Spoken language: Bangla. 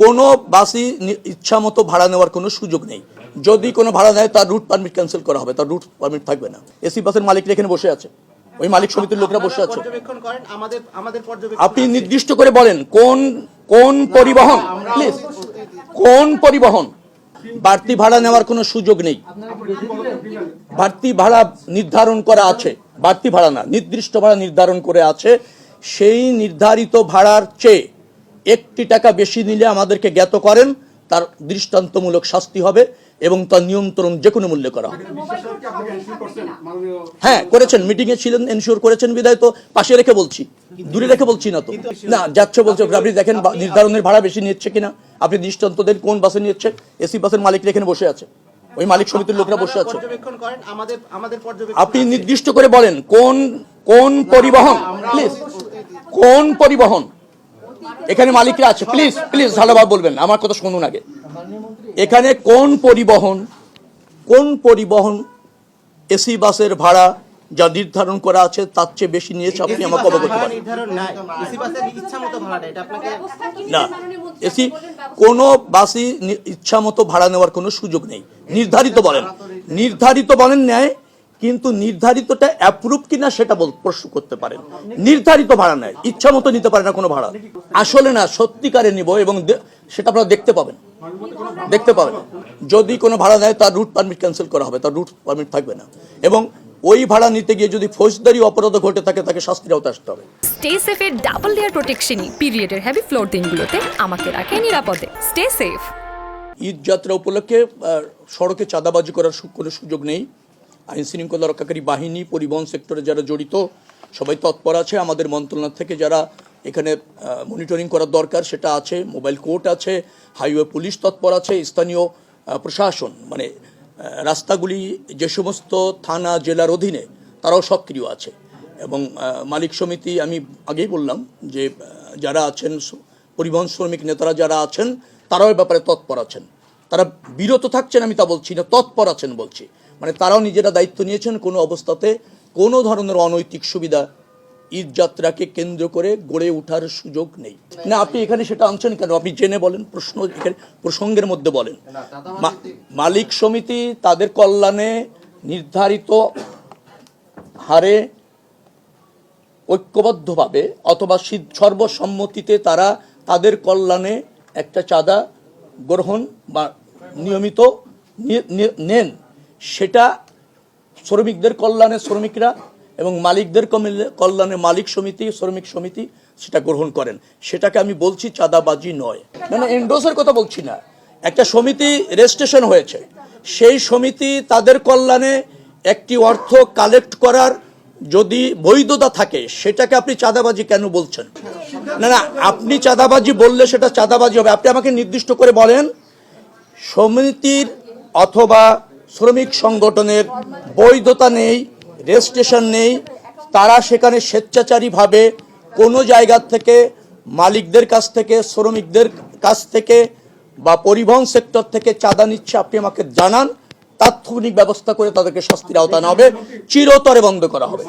কোনো বাসই ইচ্ছা মতো ভাড়া নেওয়ার কোনো সুযোগ নেই। যদি কোনো ভাড়া নেয় তার রুট পারমিট ক্যান্সেল করা হবে, তার রুট পারমিট থাকবে না। এসি বাসের মালিকরা এখানে বসে আছে, ওই মালিক সমিতির লোকরা বসে আছে। আপনি নির্দিষ্ট করে বলেন কোন পরিবহন, প্লিজ কোন পরিবহন বাড়তি ভাড়া নেওয়ার কোনো সুযোগ নেই। বাড়তি ভাড়া নির্ধারণ করা আছে, বাড়তি ভাড়া না, নির্দিষ্ট ভাড়া নির্ধারণ করে আছে। সেই নির্ধারিত ভাড়ার চেয়ে 1 টাকা বেশি নিলে আমাদেরকে জ্ঞাত করেন, তার দৃষ্টান্তমূলক শাস্তি হবে এবং তার নিয়ন্ত্রণ যে কোনো মূল্যে করা হবে। হ্যাঁ করেছেন, মিটিং এ ছিলেন, এনশিওর করেছেন বিধায় তো পাশে রেখে বলছি, দূরে রেখে বলছি না তো। না যাচ্ছে বলছে, আপনি দেখেন নির্ধারণের ভাড়া বেশি নিচ্ছে কিনা, আপনি দৃষ্টান্ত দেন কোন বাসে নিচ্ছে। এসি বাসের মালিকরা এখানে বসে আছে, ওই মালিক সমিতির লোকরা বসে আছে। আপনি নির্দিষ্ট করে বলেন কোন পরিবহন, প্লিজ কোন পরিবহন, এখানে মালিকরা আছে, প্লিজ প্লিজ ভালোভাবে বলবেন, আমার কথা শুনুন আগে। এখানে কোন পরিবহন এসি বাসের ভাড়া যা নির্ধারণ করা আছে তার চেয়ে বেশি নিয়েছে, আপনি আমাকে অবগত করেন। না, এসি কোনো বাসই ইচ্ছা মতো ভাড়া নেওয়ার কোনো সুযোগ নেই। নির্ধারিত বলেন ন্যায়, কিন্তু নির্ধারিতটা অ্যাপ্রুভ কিনা সেটা প্রশ্ন করতে পারেন। নির্ধারিত ভাড়া নেয়, ইচ্ছা মতো নিতে পারে না কোনো ভাড়া। আসলে না, সত্যিকারে নিব এবং সেটা আপনারা দেখতে পাবেন। যদি কোনো ভাড়া নেয় তার রুট পারমিট ক্যান্সেল করা হবে, তার রুট পারমিট থাকবে না। এবং ওই ভাড়া নিতে গিয়ে যদি ফৌজদারি অপরাধ ঘটে থাকে তাকে শাস্তির আওতায় আসতে হবে। স্টে সেফের ডাবল লেয়ার প্রোটেকশনই পিরিয়ডের হেভি ফ্লোর দিনগুলোতে আমাকে রাখে নিরাপদে। Stay safe. ঈদ যাত্রা উপলক্ষে সড়কে চাঁদাবাজি করার কোনো সুযোগ নেই। আইন শৃঙ্খলা রক্ষাকারী বাহিনী, পরিবহন সেক্টরে যারা জড়িত সবাই তৎপর আছে। আমাদের মন্ত্রণালয় থেকে যারা এখানে মনিটরিং করার দরকার সেটা আছে, মোবাইল কোর্ট আছে, হাইওয়ে পুলিশ তৎপর আছে, স্থানীয় প্রশাসন মানে রাস্তাগুলি যে সমস্ত থানা জেলার অধীনে তারাও সক্রিয় আছে। এবং মালিক সমিতি, আমি আগেই বললাম যে যারা আছেন পরিবহন শ্রমিক নেতারা যারা আছেন তারাও এ ব্যাপারে তৎপর আছেন। তারা বিরত থাকছেন আমি তা বলছি না, তৎপর আছেন বলছি। মানে তারাও নিজেরা দায়িত্ব নিয়েছেন, কোনো অবস্থাতে কোনো ধরনের অনৈতিক সুবিধা ঈদ যাত্রাকে কেন্দ্র করে গড়ে ওঠার সুযোগ নেই। না আপনি এখানে সেটা আনছেন কেন? আপনি জেনে বলেন, প্রসঙ্গের মধ্যে বলেন। মালিক সমিতি তাদের কল্যাণে নির্ধারিত হারে ঐক্যবদ্ধভাবে অথবা সর্বসম্মতিতে তারা তাদের কল্যাণে একটা চাঁদা গ্রহণ বা নিয়মিত নেন। সেটা শ্রমিকদের কল্যাণে শ্রমিকরা এবং মালিকদের কল্যাণে মালিক সমিতি, শ্রমিক সমিতি সেটা গ্রহণ করেন। সেটাকে আমি বলছি চাঁদাবাজি নয়। না এন্ডোসের কথা বলছি না। একটা সমিতি রেজিস্ট্রেশন হয়েছে, সেই সমিতি তাদের কল্যাণে একটি অর্থ কালেক্ট করার যদি বৈধতা থাকে সেটাকে আপনি চাঁদাবাজি কেন বলছেন? না আপনি চাঁদাবাজি বললে সেটা চাঁদাবাজি হবে। আপনি আমাকে নির্দিষ্ট করে বলেন সমিতির অথবা শ্রমিক সংগঠনের বৈধতা নেই, রেজিস্ট্রেশন নেই, তারা সেখানে স্বেচ্ছাচারীভাবে কোনো জায়গা থেকে মালিকদের কাছ থেকে, শ্রমিকদের কাছ থেকে বা পরিবহন সেক্টর থেকে চাঁদা নিচ্ছে, আপনি আমাকে জানান। তাৎক্ষণিক ব্যবস্থা করে তাদেরকে শাস্তির আওতায় আনা হবে, চিরতরে বন্ধ করা হবে।